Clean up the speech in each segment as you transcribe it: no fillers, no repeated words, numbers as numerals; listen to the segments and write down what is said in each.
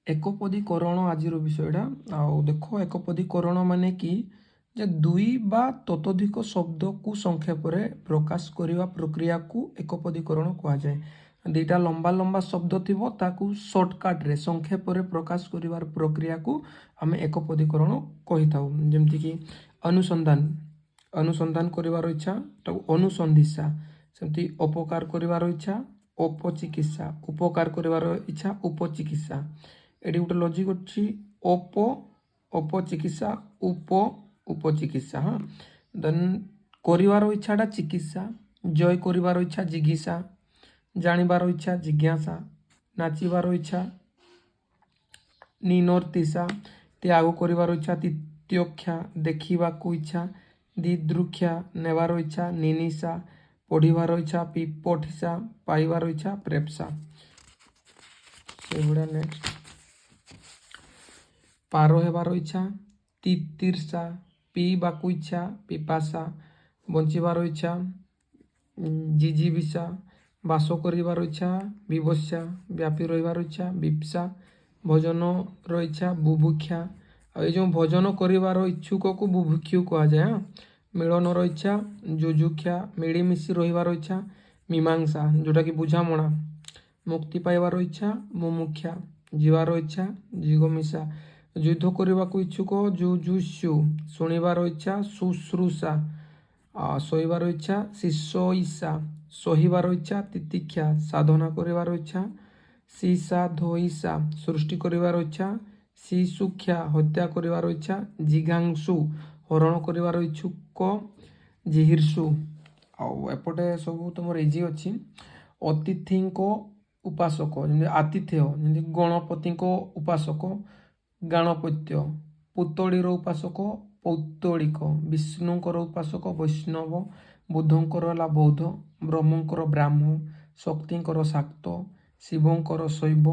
एकपदीकरण आज विषयटा देख एकपदीकरण माने कि जे दुई बा ततोधिक शब्द को संक्षेप प्रकाश करने प्रक्रिया को एकपदीकरण कह जाए। दुईटा लंबा लंबा शब्द थी ताकू सर्टकट रे संक्षेप प्रकाश कर प्रक्रिया को आम एकपदीकरण कही था। जमती अनुसंधान अनुसंधान कर इच्छा अनुसंधिसा सेमती अपकार कर इच्छा अपचिकित्सा उपकार कर इच्छा उपचिकित्सा। एटी गोटे लजिक अच्छी अप अपचिकित्सा उप उपचिकित्सा। हाँ देन कर इच्छाटा चिकित्सा जय कर इच्छा जिज्ञासा जानिबार इच्छा जिज्ञासा नाचिबार इच्छा निनर्तिसा त्याग कर इच्छा तित्यक्षा देखा इच्छा दिदृक्षा नेबार इच्छा निनिशा पढ़िबार इच्छा पिपठिसा पाइबार इच्छा प्रेप्सा। से नेक्स्ट पार हेबार इच्छा तितिर्षा पीबाकू इच्छा पिपासा बंचिबार इच्छा जिजीविषा बास करिबार इच्छा विवस्या व्यापी रहिबार इच्छा विप्सा भोजन इच्छा बुभुक्षा। ये जो भोजन करिबार इच्छुक को बुभुक्षु कह जाए। मिलन इच्छा जुजुक्षा मिलीमिशी रहिबार इच्छा मीमांसा जोटा कि बुझामणा मुक्ति पाइबार इच्छा मुमुक्षा जीवार इच्छा जिगमिषा युद्ध करने को इच्छुक जुजुषु शुणिबार इच्छा शुश्रूषा शोइबार इच्छा शिशोईसा सहिबार इच्छा तितिक्षा साधना करिबार इच्छा सीसा धोईसा सृष्टि करिबार इच्छा शिशुक्षा हत्या करिबार इच्छा जिघांसु हरण करिबार इच्छुक जिहिर्षु। एपटे सब तुम इजी अच्छी अतिथि उपासक जमी आतिथ्य जमी गणपति उपासक गणपत्य पुतलीर उपासक पौत्तलिक विष्णुकर उपासक वैष्णव बुद्धंकर है बौद्ध ब्रह्मंकर ब्राह्म शक्तिंकर शाक्त शिवंकर शैव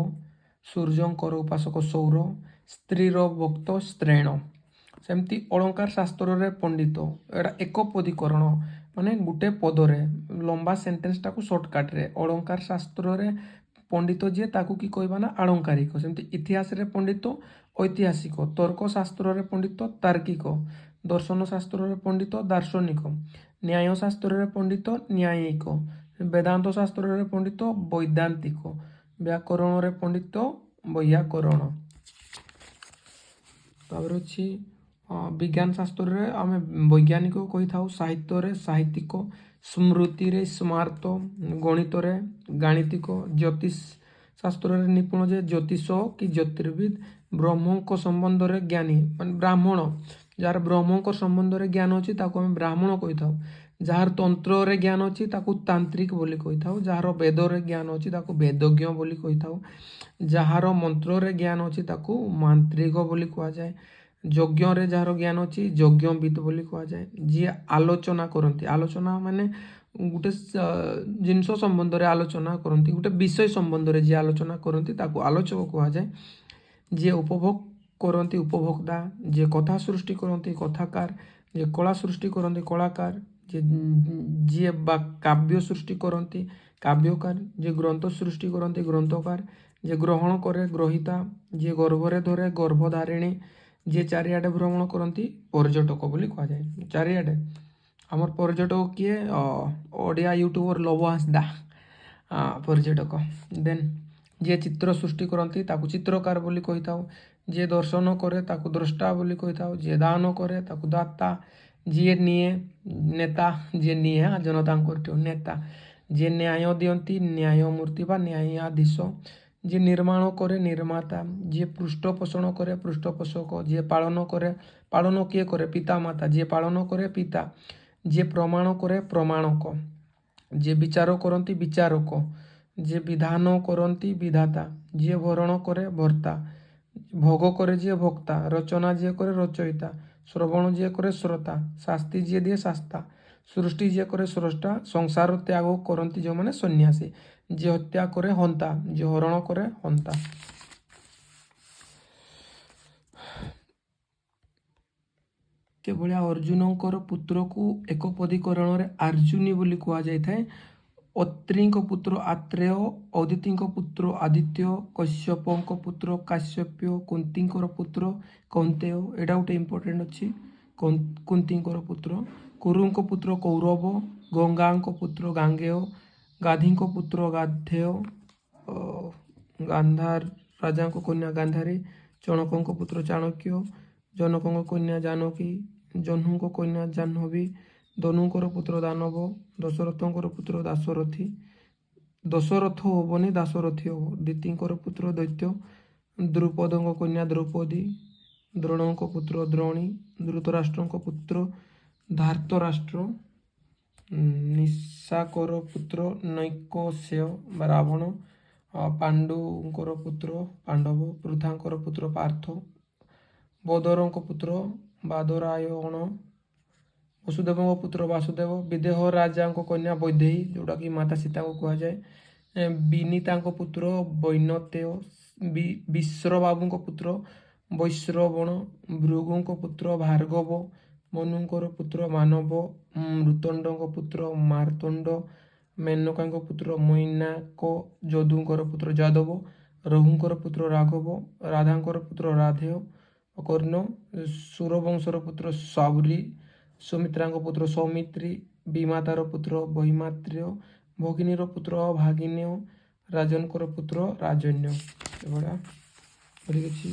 सूर्यंकर उपासक सौर स्त्रीर भक्त स्त्रेण। सेमती अलंकार शास्त्र रे पंडित एटा एकपदीकरण माने गुटे पदरे लंबा सेंटेंसटा को सर्टकट रे अलंकार शास्त्र रे पंडित जी ताकू कि कहबा ना आलंकारिक। सेमती इतिहास रे पंडित ऐतिहासिक तर्क शास्त्र रे पंडित तार्किक दर्शन शास्त्र रे पंडित दार्शनिक न्याय शास्त्र रे पंडित न्यायिक वेदांत शास्त्र रे पंडित वैदांतिक व्याकरण रे पंडित वैयाकरण। तापर अछि विज्ञान शास्त्र रे आमे वैज्ञानिक कही था साहित्य रे साहित्यिक स्मृति रे स्मार्त गणित रे गाणितिक ज्योतिष शास्त्र रे निपुण जे ज्योतिष कि ज्योतिर्विद ब्रह्मों संबंध रे ज्ञानी मान ब्राह्मण जार ब्रह्मों संबंध रे ज्ञान अच्छी ताको आमे ब्राह्मण कही था। जार तंत्र रे ज्ञान अच्छी ताको तांत्रिक बोली कही था। जार वेद रे ज्ञान अच्छी ताको वेदज्ञ बोली कही था। जार मंत्र रे ज्ञान अच्छी ताको मांत्रिक बोली कहा जाए। यज्ञ रे जार ज्ञान अच्छी यज्ञविद बोली कहा जाए। जी आलोचना करती आलोचना माने गोटे जिनस संबंध रे आलोचना करती गोटे विषय संबंध रे जी आलोचना करती ताको आलोचक कहा जाए। जी उपभोग करती उपभोक्ता जे कथा सृष्टि करती कथाकार जे कला सृष्टि करती कलाकार जी काव्य सृष्टि करती काव्यकार जे ग्रंथ सृष्टि करती ग्रंथकार जे ग्रहण करे ग्रहिता जे गर्भरे धरे गर्भधारिणी जे चारिआडे भ्रमण करती पर्यटक बोली कह जाए। चारिआडे आमर पर्यटक किए ओडिया यूट्यूबर लव हांसदा पर्यटक। देन जे चित्र सृष्टि करती ताकू चित्रकार बोली कही था। जे दर्शन करे ताकू द्रष्टा बोली कही था। जे दान करे ताकू दाता जी निये नेता जे निये जनता नेता जे न्याय दियंती न्यायमूर्ति बा न्यायाधीश जे निर्माण करे निर्माता जे पृष्ठपोषण करे पृष्ठपोषक जे पालन करे पालन किए करे पिता माता जे पालन करे पिता जे प्रमाण करे प्रमाणक जे विचार करती विचारक जे विधान करती विधाता जे भरण करे भर्ता भोग करे जे भोक्ता रचना जे करे रचयिता श्रवण जे करे श्रोता शास्ति जे दिए शास्ता सृष्टि जे करे स्रष्टा संसार त्याग करती जो माने सन्यासी जे हत्या करे हंता जे हरण करे हंता। के भलिया अर्जुनकर पुत्र को एकपदीकरण रे अर्जुनी बोली कहा जाय थाए। ଅତ୍ରିଙ୍କ ପୁତ୍ର ଆତ୍ରେୟ, ଅଦିତିଙ୍କ ପୁତ୍ର ଆଦିତ୍ୟ, କଶ୍ୟପଙ୍କ ପୁତ୍ର କାଶ୍ୟପ୍ୟ, କୁନ୍ତୀଙ୍କର ପୁତ୍ର କୌନ୍ତେୟ। ଏଇଟା ଗୋଟେ ଇମ୍ପୋର୍ଟାଣ୍ଟ ଅଛି, କୁନ୍ତୀଙ୍କର ପୁତ୍ର। କୁରୁଙ୍କ ପୁତ୍ର କୌରବ, ଗଙ୍ଗାଙ୍କ ପୁତ୍ର ଗାଙ୍ଗେୟ, ଗାଧିଙ୍କ ପୁତ୍ର ଗାଧେୟ, ଗାନ୍ଧାର ରାଜାଙ୍କ କନ୍ୟା ଗାନ୍ଧାରୀ, ଚଣକଙ୍କ ପୁତ୍ର ଚାଣକ୍ୟ, ଜନକଙ୍କ କନ୍ୟା ଜାନକୀ, ଜହ୍ନୁଙ୍କ କନ୍ୟା ଜାହ୍ନବୀ, ଦନୁଙ୍କର ପୁତ୍ର ଦାନବ, ଦଶରଥଙ୍କର ପୁତ୍ର ଦାଶରଥୀ, ଦଶରଥ ହବନି ଦାଶରଥୀ ହବ, ଦିତିଙ୍କର ପୁତ୍ର ଦୈତ୍ୟ, ଦ୍ରୁପଦଙ୍କ କନ୍ୟା ଦ୍ରୌପଦୀ, ଦ୍ରୋଣଙ୍କ ପୁତ୍ର ଦ୍ରୋଣୀ, ଧୃତରାଷ୍ଟ୍ରଙ୍କ ପୁତ୍ର ଧାର୍ତ୍ତରାଷ୍ଟ୍ର, ନିଶାକର ପୁତ୍ର ନୈକଶ୍ୟ ବା ରାବଣ, ପାଣ୍ଡୁଙ୍କର ପୁତ୍ର ପାଣ୍ଡବ, ପୃଥାଙ୍କର ପୁତ୍ର ପାର୍ଥ, ବଦରଙ୍କ ପୁତ୍ର ବାଦରାୟଣ, ବସୁଦେବଙ୍କ ପୁତ୍ର ବାସୁଦେବ, ବିଦେହ ରାଜାଙ୍କ କନ୍ୟା ବୈଦେହୀ, ଯେଉଁଟାକି ମାତା ସୀତାଙ୍କୁ କୁହାଯାଏ, ବିନୀତାଙ୍କ ପୁତ୍ର ବୈନତେୟ, ବିଶ୍ରବାବୁଙ୍କ ପୁତ୍ର ବୈଶ୍ରବଣ, ଭୃଗୁଙ୍କ ପୁତ୍ର ଭାର୍ଗବ, ମନୁଙ୍କର ପୁତ୍ର ମାନବ, ମୃତଣ୍ଡଙ୍କ ପୁତ୍ର ମାର୍ତଣ୍ଡ, ମେନକାଙ୍କ ପୁତ୍ର ମୈନାକ, ଯଦୁଙ୍କର ପୁତ୍ର ଯାଦବ, ରଘୁଙ୍କର ପୁତ୍ର ରାଘବ, ରାଧାଙ୍କର ପୁତ୍ର ରାଧେୟ, କର୍ଣ୍ଣ, ସୁରବଂଶର ପୁତ୍ର ସୌରୀ, ସୁମିତ୍ରାଙ୍କ ପୁତ୍ର ସୌମିତ୍ରୀ, ବିମାତାର ପୁତ୍ର ବୈମାତ୍ରେୟ, ଭଗିନୀର ପୁତ୍ର ଭାଗିନେୟ, ରାଜନଙ୍କର ପୁତ୍ର ରାଜନ୍ୟ। ଏଭଳିଆ କିଛି।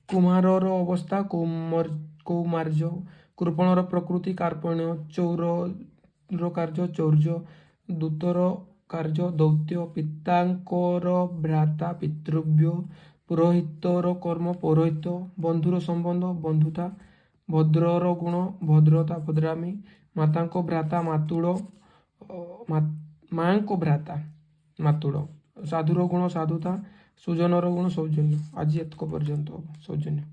କୁମାରର ଅବସ୍ଥା କୌମାର୍ଯ୍ୟ, କୃପଣର ପ୍ରକୃତି କାର୍ପଣ୍ୟ, ଚୌରର କାର୍ଯ୍ୟ ଚୌର୍ଯ୍ୟ, ଦୂତର କାର୍ଯ୍ୟ ଦୌତ୍ୟ, ପିତାଙ୍କର ଭ୍ରାତା ପିତୃବ୍ୟ, ପୁରୋହିତର କର୍ମ ପୌରୋହିତ୍ୟ, ବନ୍ଧୁର ସମ୍ବନ୍ଧ ବନ୍ଧୁତା, ଭଦ୍ରର ଗୁଣ ଭଦ୍ରତା ଭଦ୍ରାମୀ, ମାତାଙ୍କ ଭ୍ରାତା ମାତୁଳ, ମାଙ୍କ ଭ୍ରାତା ମାତୁଳ, ସାଧୁର ଗୁଣ ସାଧୁତା, ସୁଜନର ଗୁଣ ସୌଜନ୍ୟ। ଆଜି ଏତକ ପର୍ଯ୍ୟନ୍ତ ସୌଜନ୍ୟ।